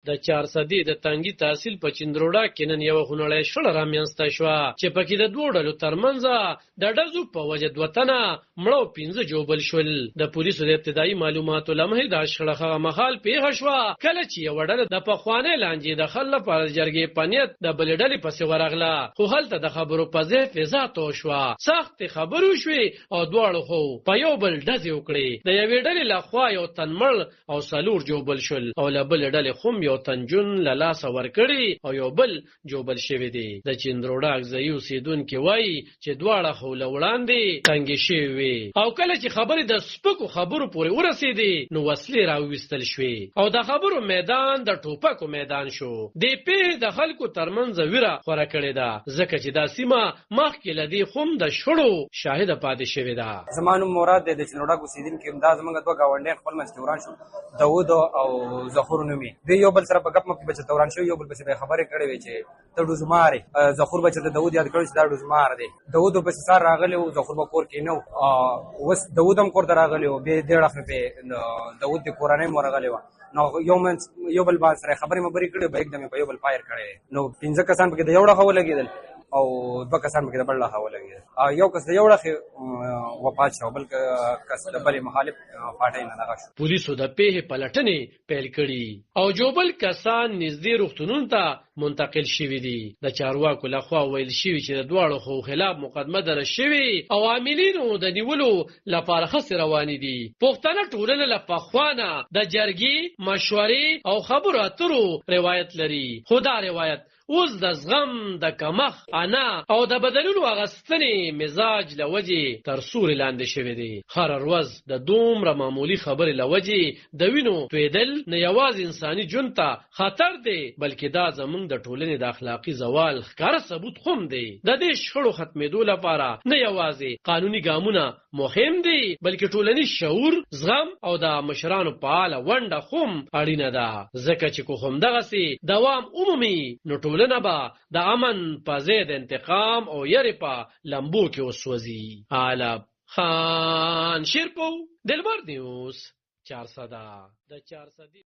د 400 د تنګي تحصیل په چندروډا کې نن یو خونړی شخړه رامنځته شوه چې پکې د دوه ډلو ترمنځ د ډزو په وجه دوه تنه مړو 15 جوبل شول. د پولیسو د ابتدایي معلوماتو لمحې د شخړه هغه مخال پیښه شوه کله چې یو ډله د پخوانۍ لانجې د حل لپاره جرګې پنیت د بلې ډلې پسې ورغله، خو هلته د خبرو په ځای فضا تو شوه، سخت خبرو شوې او دواړو خو په یو بل ډزې وکړې. د یوې ډلې لخوا یو تن مړ او څلور جوبل شول او له بلې ډلې خو یو تن جون له لاسه ورکړي او یو بل جوبل شوی دی. د چندروډا ځای اوسیدونکي وایي چې دواړه خو له وړاندې تنګې شوې وې او کله چې خبرې د سپکو خبرو پورې ورسېدې نو وسلې راوویستل شوې او د خبرو میدان د ټوپکو میدان شو. د پیښې د خلکو ترمنځ ویره خوره کړې ده ځکه چې دا سیمه مخکې له دې خو د شخړو شاهده پاتې شوې ده. زما نوم مراد دی، د چندروډا اوسیدونکی یم. دا زموږ دوه ګاونډیان خپل منځ کې وران شو، داود او ظهور نومي. دوی یو بل سره په ګپ مپ کې بچ توران شو، یو بل پسې خبرې کړې وې چې ته ډوزمارې. ظهور بچ ته داود یاد کړی چې دا ډوزمار دی. داود په سار راغلی او ظهور په کور کې نو وس داود هم کور ته راغلی او به ډېر خپل داود د کورانه مور راغلی و. نو یو بل باندې سره خبرې مبرې کړې به एकदम په یو بل فایر کړي. نو 15 کسان پکې د یو ډخه ولګیدل او دوه کسان پکې د بل ډخه ولګیدل. یو کس د یو ډخه وفات شو، بل کس د بل مخالف پارټۍ نه دغه شو. پولیسو د پیښې پلټنې پیل کړي او جوبل کسان نږدې روغتونونو ته منتقل شوي دي. د چارواکو لخوا ویل شوي چې د دواړو خو خلاف مقدمه درج شوې او عاملینو د نیولو لپاره هڅې روانې دي. پښتنه ټولنه له پخوانه د جرګې مشورې او خبرو اترو روایت لري، خو دا روایت اوس د زغم د کمخ انا او د بدلولو اغستنې مزاج لوجې تر سوري لاندې شوی دی. هر ورځ د دومره معمولی خبرې لوجې د وینو تویدل نه یوازې انساني ژوند ته خطر دی بلکې دا زموږ د ټولنې د اخلاقي زوال ښکاره ثبوت هم دی. د دې شخړو ختمېدو لپاره نه یوازې قانوني ګامونه مهم دي بلکې ټولنیز شعور، زغم او د مشرانو فعاله ونډه هم اړینه ده، ځکه چې کو هم دغسې دوام عمومي نو ټولنه به د امن په ځای د انتقام او یری په لمبو کې وسوځي. علب خان شیرپو، دلبر نیوز، 400.